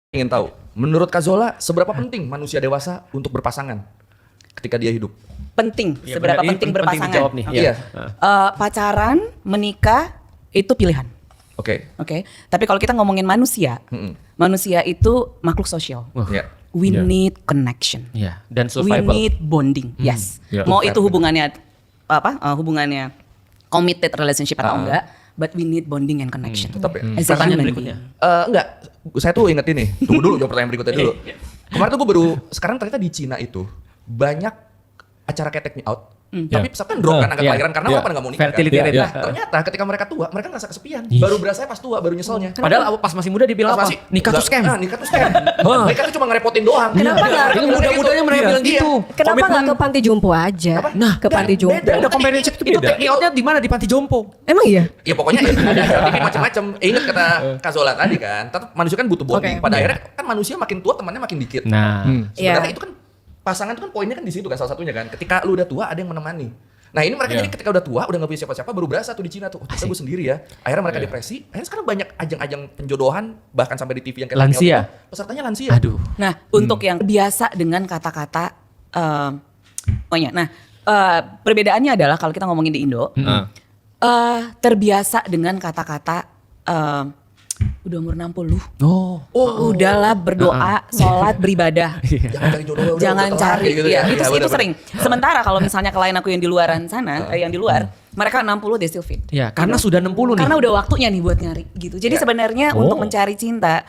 Ingin tahu, menurut Kak Zola, seberapa penting manusia dewasa untuk berpasangan ketika dia hidup? Penting, Ya, seberapa benar, ini penting penting berpasangan. dijawab nih. Iya. Pacaran, menikah itu pilihan. Oke. Oke. Tapi kalau kita ngomongin manusia, manusia itu makhluk sosial. Ya. We Ya. need connection. Iya, dan We survival. need bonding. Yes. Ya. Mau itu hubungannya hubungangannya committed relationship atau enggak, but we need bonding and connection. Tetap ya. As a Pertanyaan human berikutnya. being. Enggak, saya tuh inget ini. Tunggu dulu, jawab pertanyaan berikutnya dulu. Kemarin tuh gue baru, sekarang ternyata di Cina itu banyak acara kayak Take Me Out. Tapi misalkan drop kan angka Iya. kelahiran karena Iya. orang pada nggak mau nikah. Fertility Kan? rate. Nah, ternyata ketika mereka tua, mereka ngerasa kesepian. Ih. Baru berasa pas tua, baru nyeselnya. Padahal pas masih muda dibilang Pas apa? masih- Nikah tuh scam. Nah, nikah tuh scam. Nikah tuh cuma ngerepotin doang. Kenapa nggak? Ini muda-mudanya mereka bilang gitu. Kenapa nggak ke panti jompo aja? Nah, ke panti jompo. beda. Ada companionship itu take me out-nya di mana? Di panti jompo. Emang iya? Ya pokoknya ada strategi macam-macam. Ingat kata Kak Zola tadi kan, tetap manusia kan butuh bonding. Oke. Pada akhirnya kan manusia makin tua temannya makin dikit. Nah, Sebenarnya Iya. itu kan pasangan itu kan poinnya kan di situ kan salah satunya kan. Ketika lu udah tua ada yang menemani. Nah ini mereka Iya. jadi ketika udah tua udah gak punya siapa-siapa baru berasa tuh di Cina tuh. Oh, ternyata gue sendiri ya. Akhirnya mereka depresi. Akhirnya sekarang banyak ajang-ajang penjodohan bahkan sampai di TV yang kayak Lansia. Take Me Out itu, pesertanya lansia. aduh. Nah, untuk yang biasa dengan kata-kata, perbedaannya adalah kalau kita ngomongin di Indo, terbiasa dengan kata-kata udah umur 60, Oh. udahlah berdoa, sholat, beribadah. Jangan cari jodoh. udah Jangan kelar, cari, gitu ya, ya. itu bener-bener. sering. Sementara kalau misalnya klien aku yang di luaran sana, yang di luar, mereka 60 they still fit. Ya, karena sudah 60 nih. Karena udah waktunya nih buat nyari gitu. Jadi Ya. sebenarnya Oh. untuk mencari cinta,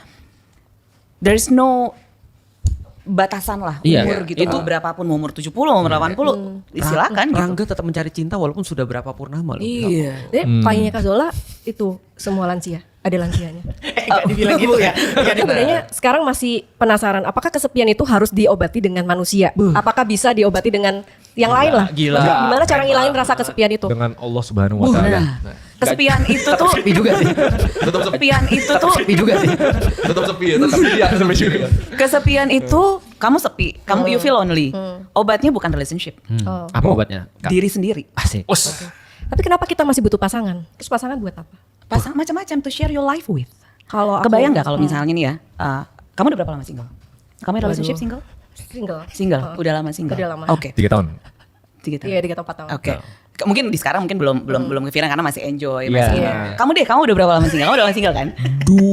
there's no batasan lah Iya. umur gitu. Itu- Mau berapapun, mau umur 70, mau umur 80, silakan gitu. Rangga tetap mencari cinta walaupun sudah berapa purnama loh. Iya. Jadi kliennya Kak Zola itu semua lansia, ada lansianya. Enggak dibilang gitu ya. Sebenarnya sekarang masih penasaran, apakah kesepian itu harus diobati dengan manusia? Apakah bisa diobati dengan yang lain lah? gila. Maksudnya gimana cara ngilangin rasa kesepian itu? dengan Allah Subhanahu wa taala. Nah, kesepian itu tuh Sepi juga sih. Tetap sepi. kesepian itu tuh Sepi juga sih. Tetap sepi ya. Tetap sepi ya. Tetap sepi. kesepian itu kamu sepi, kamu you feel lonely. Obatnya bukan relationship. Oh. Apa obatnya? Kak? Diri sendiri. Asik. Tapi kenapa kita masih butuh pasangan? Terus pasangan buat apa? Pasang macam-macam to share your life with. Kalau aku- Kebayang nggak kalau misalnya nih ya, kamu udah berapa lama single? Kamu relationship Waduh. single? Single. Single, Oh. udah lama single. Udah lama. Oke. 3 tahun. 3 tahun. Iya, 3 atau 4 tahun. Oke. Mungkin di sekarang mungkin belum kepikiran karena masih enjoy, Iya. masih. Iya. Kamu udah berapa lama single? Kamu udah lama single kan?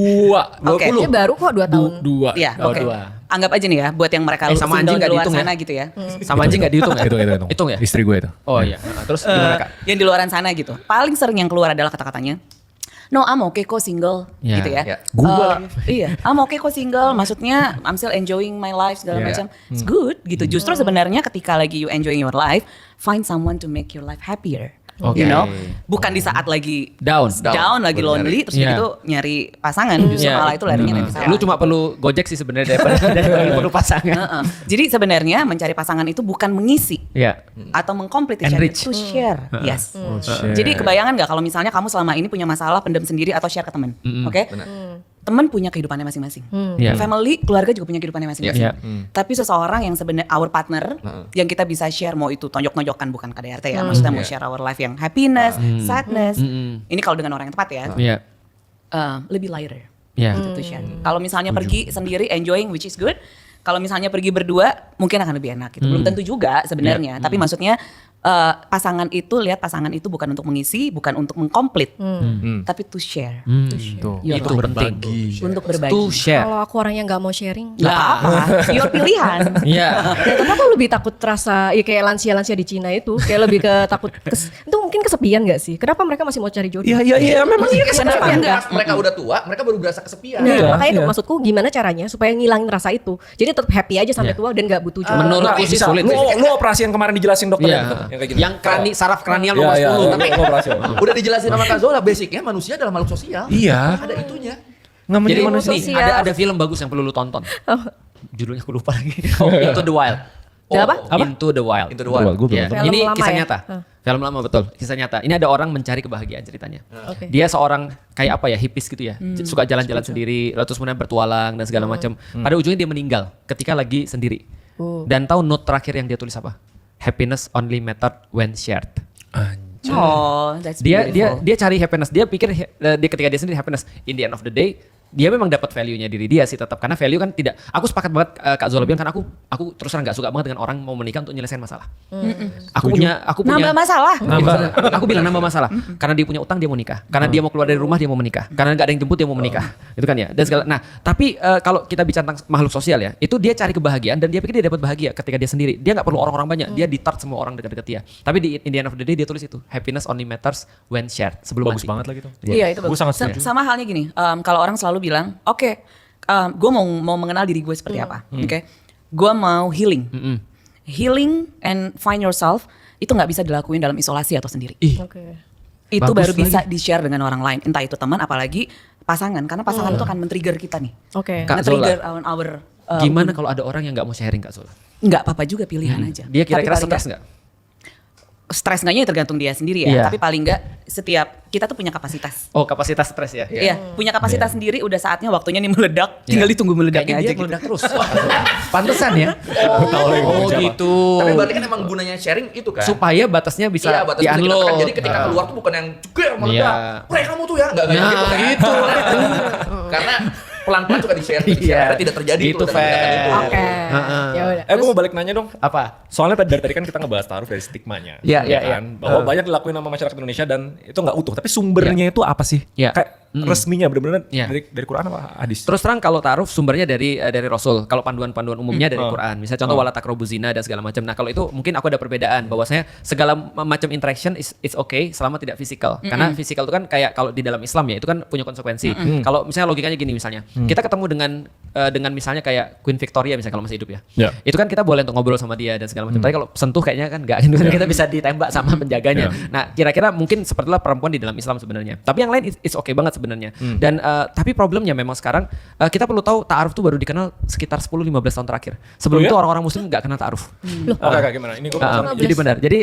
20. Dia baru kok 2 tahun. Dua. Iya, Oh, oke. dua. Anggap aja nih ya buat yang mereka Sama single anjing di nggak luar dihitung ya? sana gitu ya. Sama anjing nggak dihitung ya? Hitung. Hitung ya? Istri gue itu. Oh iya. Terus gimana Kak? Yang di luaran sana gitu. Paling sering yang keluar adalah kata-katanya, "No, I'm okay kok single," Ya. gitu ya. Ya. Gua Iya, I'm okay kok single. Maksudnya I'm still enjoying my life segala Yeah. macam. It's good gitu. Justru sebenarnya ketika lagi you enjoying your life, find someone to make your life happier. Oke. You know, bukan di saat lagi Down. lagi Baru lonely, terus Iya. gitu nyari pasangan. Justru Iya. malah itu larinya nanti salah. Lu cuma perlu Gojek sih sebenarnya daripada lu perlu pasangan. Heeh. Jadi sebenarnya mencari pasangan itu bukan mengisi Iya. atau mengkomplete Enrich. to share. Yes. share. Jadi kebayangan nggak kalau misalnya kamu selama ini punya masalah pendem sendiri atau share ke teman, oke? Teman punya kehidupannya masing-masing. Iya. Family, keluarga juga punya kehidupannya masing-masing. Iya. Tapi seseorang yang sebenarnya our partner yang kita bisa share, mau itu tonjok-tonjokan bukan KDRT ya, maksudnya mau share our life yang happiness, sadness. Ini kalau dengan orang yang tepat ya, Iya. lebih lighter. Iya. Gitu to share. Kalau misalnya pergi sendiri enjoying which is good. Kalau misalnya pergi berdua mungkin akan lebih enak gitu. Belum tentu juga sebenarnya, tapi maksudnya pasangan itu bukan untuk mengisi, bukan untuk mengkomplit, tapi to share. Tuh. Your Itu life. penting. Untuk berbagi. To share. Kalau aku orang yang nggak mau sharing, Nggak apa-apa, your pilihan. Iya. ya, tapi aku lebih takut rasa ya kayak lansia-lansia di Cina itu, kayak lebih ke takut itu mungkin kesepian nggak sih? Kenapa mereka masih mau cari jodoh? Iya, memang Iya, Kenapa kenapa enggak? pas mereka udah tua, mereka baru berasa kesepian. Nah, makanya itu maksudku gimana caranya supaya ngilangin rasa itu. Jadi tetap happy aja sampai Iya. tua dan nggak butuh jodoh. Menurutku sih sulit. Lu operasi yang kemarin dijelasin dokter Iya. gitu, yang kayak gitu. Yang saraf kranial Iya, nomor iya. 10. Tapi operasi. Udah dijelasin sama Kak Zola, basicnya manusia adalah makhluk sosial. Iya. Ada itunya. Nggak Jadi menjadi manusia. nih, sosial. ada film bagus yang perlu lu tonton. Judulnya aku lupa lagi. Into the Wild. Apa? Into the Wild. Into the wild. Gue belum Iya. nonton. Film Ini lama kisah ya? nyata. Film lama betul, kisah nyata. Ini ada orang mencari kebahagiaan ceritanya. Oke. Dia seorang kayak apa ya, hippies gitu ya. Suka jalan-jalan sendiri, lalu terus kemudian bertualang dan segala macam. Pada ujungnya dia meninggal ketika lagi sendiri. Dan tahu note terakhir yang dia tulis apa? Happiness only mattered when shared. Oh, that's Dia beautiful. dia cari happiness. Dia pikir dia ketika dia sendiri happiness. In the end of the day, dia memang dapat value-nya diri dia sih tetap, karena value kan tidak, aku sepakat banget Kak Zola bilang, kan aku terus terang nggak suka banget dengan orang mau menikah untuk nyelesain masalah. Aku punya Nambah masalah. aku bilang nambah masalah karena dia punya utang dia mau nikah, karena dia mau keluar dari rumah dia mau menikah, karena nggak ada yang jemput dia mau menikah, itu kan ya. Dan segala, nah tapi kalau kita bicara tentang makhluk sosial ya, itu dia cari kebahagiaan dan dia pikir dia dapat bahagia ketika dia sendiri, dia nggak perlu orang-orang banyak, dia di-touch semua orang dekat-dekat dia. Tapi di in the end of the day dia tulis itu, happiness only matters when shared, sebelum Bagus mati. banget lagi tuh. Iya itu Gue bagus. sangat setuju. Sama halnya gini, kalau orang selalu bilang, oke, gue mau mengenal diri gue seperti apa, oke, gue mau healing, healing and find yourself itu nggak bisa dilakuin dalam isolasi atau sendiri. Oke. Itu Bagus baru lagi. bisa di-share dengan orang lain, entah itu teman, apalagi pasangan, karena pasangan itu akan men-trigger kita nih, Oke. Kak nge-trigger Zola. our Gimana kalau ada orang yang nggak mau sharing Kak Zola? nggak apa-apa juga pilihan aja. Dia kira-kira Tapi paling stres nggak- nggak? Stres enggaknya tergantung dia sendiri ya, Iya. tapi paling nggak setiap kita tuh punya kapasitas. Oh, kapasitas stres ya? Iya, punya kapasitas sendiri, udah saatnya waktunya nih meledak, tinggal ditunggu meledaknya Kayaknya aja dia gitu. meledak terus. Pantesan ya. Oh gitu. Tapi berarti kan emang gunanya sharing itu kan. Supaya batasnya bisa Iya, batas bisa kita di-unlock. tekan. Jadi ketika keluar tuh bukan yang ceger meledak. Iya. Pre kamu tuh ya enggak Nah, gitu kan. gitu. Karena pelan-pelan suka di-share. Iya. Karena tidak terjadi Gitu, tuh, dan ledakan Fer. itu. Oke. Ya udah. Gue mau balik nanya dong. Apa? Soalnya dari tadi kan kita ngebahas taruh dari stigmanya. Iya, ya iya, kan? iya. Bahwa banyak dilakuin sama masyarakat Indonesia dan itu nggak utuh. Tapi sumbernya itu apa sih? Iya. Kayak resminya bener-bener Iya. dari Quran apa hadis? Terus terang kalau ta'aruf sumbernya dari Rasul. Kalau panduan-panduan umumnya dari Oh. Quran. Misalnya contoh wala taqrabu zina dan segala macam. Nah, kalau itu mungkin aku ada perbedaan bahwasanya segala macam interaction is okay selama tidak fisikal. Karena fisikal itu kan kayak kalau di dalam Islam ya itu kan punya konsekuensi. Kalau misalnya logikanya gini misalnya, kita ketemu dengan misalnya kayak Queen Victoria misalnya kalau masih hidup ya. Ya. Itu kan kita boleh untuk ngobrol sama dia dan segala macam. Tapi kalau sentuh kayaknya kan enggak, kita bisa ditembak sama penjaganya. Nah, kira-kira mungkin sepertilah perempuan di dalam Islam sebenarnya. Tapi yang lain it's okay banget sebenarnya. Dan tapi problemnya memang sekarang kita perlu tahu ta'aruf tuh baru dikenal sekitar 10-15 tahun terakhir. Sebelum Oh ya? itu orang-orang muslim nggak kenal ta'aruf. Oke, gimana? Ini gue Jadi benar. Jadi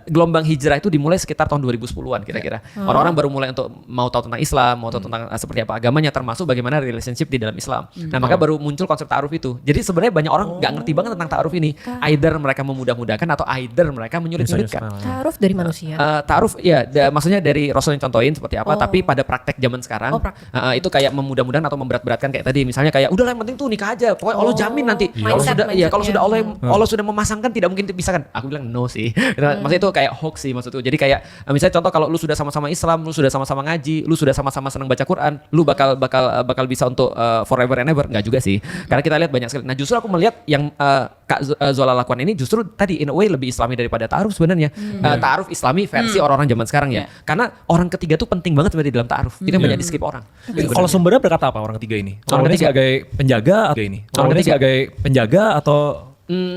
gelombang hijrah itu dimulai sekitar tahun 2010-an kira-kira. Orang-orang baru mulai untuk mau tahu tentang Islam, mau tahu tentang seperti apa agamanya, termasuk bagaimana relationship di dalam Islam. Nah, maka baru muncul konsep ta'aruf itu. Jadi sebenarnya banyak orang nggak ngerti banget tentang ta'aruf ini. Either mereka memudah-mudahkan atau either mereka menyulit-nyulitkan. Taruh dari manusia. Ta'aruf ya maksudnya dari Rasul yang contohin seperti apa, tapi pada praktek zaman sekarang Oh, praktek. itu kayak memudah-mudahan atau memberat-beratkan kayak tadi misalnya kayak udah yang penting tuh nikah aja, pokoknya Allah jamin nanti. Kalau Mindset- sudah ya kalau sudah mindsetnya. Allah sudah memasangkan tidak mungkin dipisahkan. Aku bilang no sih. Maksudnya itu kayak hoax sih maksudku. Jadi kayak misalnya contoh kalau lu sudah sama-sama Islam, lu sudah sama-sama ngaji, lu sudah sama-sama senang baca Quran, lu bakal bisa untuk forever and ever. Enggak juga sih. Karena kita lihat banyak sekali. Nah, justru aku melihat yang Kak Zola lakukan ini justru tadi in a way lebih Islami daripada ta'aruf sebenarnya. Ta'aruf Islami versi orang-orang zaman sekarang ya. Karena orang ketiga tuh penting banget sebenarnya di dalam ta'aruf. Itu yang banyak di skip orang. Kalau sumbernya berkata apa orang ketiga ini? Orang Orang ketiga. sebagai penjaga atau ini? Orang ketiga. sebagai penjaga atau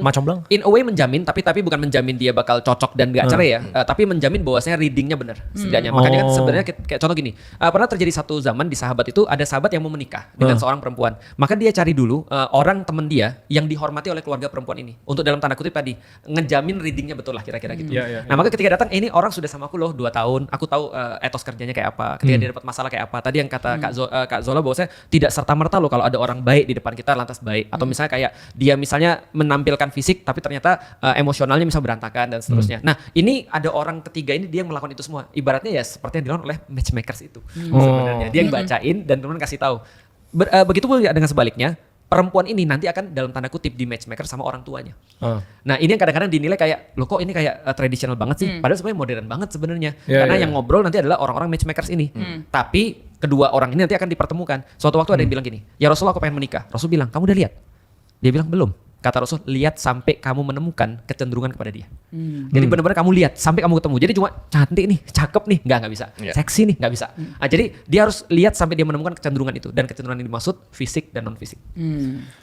macam belang? In a way menjamin, tapi bukan menjamin dia bakal cocok dan gak cerai ya, tapi menjamin bahwasanya readingnya benar setidaknya. Makanya kan sebenarnya kayak contoh gini, pernah terjadi satu zaman di sahabat itu ada sahabat yang mau menikah dengan seorang perempuan, maka dia cari dulu orang temen dia yang dihormati oleh keluarga perempuan ini, untuk dalam tanda kutip tadi ngejamin readingnya betul lah kira-kira gitu. Nah maka ketika datang ini orang sudah sama aku loh 2 tahun, aku tahu etos kerjanya kayak apa, ketika dia dapat masalah kayak apa. Tadi yang kata Kak Zola bahwasanya tidak serta merta loh kalau ada orang baik di depan kita lantas baik, atau misalnya kayak dia misalnya menampilkan fisik tapi ternyata emosionalnya bisa berantakan dan seterusnya. Nah ini ada orang ketiga ini dia yang melakukan itu semua. Ibaratnya ya seperti yang dilakukan oleh matchmakers itu sebenarnya. Dia yang bacain dan kemudian kasih tahu. Begitu pun dengan sebaliknya. Perempuan ini nanti akan dalam tanda kutip di matchmaker sama orang tuanya. Nah ini yang kadang-kadang dinilai kayak, loh kok ini kayak tradisional banget sih. Padahal sebenarnya modern banget sebenarnya. Karena yang ngobrol nanti adalah orang-orang matchmakers ini. Tapi kedua orang ini nanti akan dipertemukan. Suatu waktu ada yang bilang gini, ya Rasulullah aku pengen menikah. Rasul bilang, kamu udah lihat? Dia bilang belum. Kata Rasul, lihat sampai kamu menemukan kecenderungan kepada dia. Jadi benar-benar kamu lihat sampai kamu ketemu. Jadi cuma cantik nih, cakep nih, nggak bisa. Seksi nih, nggak bisa. Nah, jadi dia harus lihat sampai dia menemukan kecenderungan itu. Dan kecenderungan ini dimaksud fisik dan non fisik.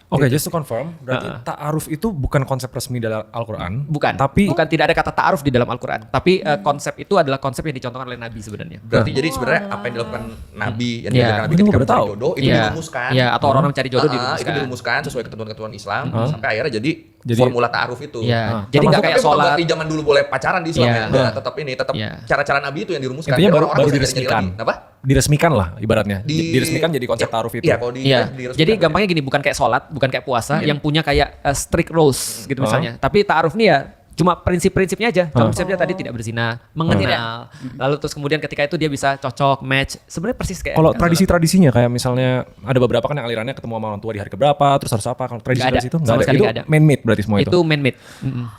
Oke, just to confirm, berarti ta'aruf itu bukan konsep resmi dalam Al-Quran. Bukan. Tapi bukan, tidak ada kata ta'aruf di dalam Al-Quran. Tapi konsep itu adalah konsep yang dicontohkan oleh Nabi sebenarnya. Berarti jadi sebenarnya apa yang dilakukan Nabi yang Iya. dilakukan Nabi Ini ketika gua baru mencari tahu. jodoh itu Iya. dirumuskan. Iya, atau orang mencari jodoh Itu dirumuskan. dirumuskan sesuai ketentuan-ketentuan Islam sampai akhirnya jadi Jadi- formula ta'aruf itu. Iya. Jadi nggak Tapi kayak bukan sholat. berarti zaman dulu boleh pacaran di Islam Iya. ya. Nah, tetap Iya. cara-cara Nabi itu yang dirumuskan. intinya Biar baru orang-orang bisa diresmikan. nyari lagi. Apa? Diresmikan lah ibaratnya. Diresmikan jadi konsep ta'aruf itu. Iya, kalau Iya. diresmikan. Jadi gampangnya gini, bukan kayak sholat, bukan kayak puasa yang punya kayak strict rules gitu misalnya. Tapi ta'aruf nih ya Cuma prinsip-prinsipnya aja. Konsepnya tadi tidak berzina, mengenal. Lalu terus kemudian ketika itu dia bisa cocok, match. Sebenarnya persis kayak Kalau tradisi-tradisinya kayak misalnya ada beberapa kan yang alirannya ketemu sama orang tua di hari keberapa, terus harus apa? Kalau tradisi-tradisi itu Sama nggak ada. sekali Itu nggak ada. man-made berarti semua itu. itu man-made.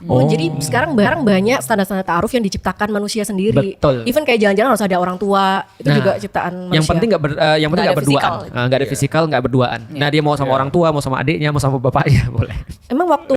Oh, jadi sekarang barang banyak standar-standar ta'aruf yang diciptakan manusia sendiri. Betul. Even kayak jalan-jalan harus ada orang tua, itu juga ciptaan manusia. Yang penting Nggak ada berduaan. fisikal. Nggak ada fisikal, nggak berduaan. Nah dia mau sama orang tua, mau sama adiknya, mau sama bapaknya boleh. Emang waktu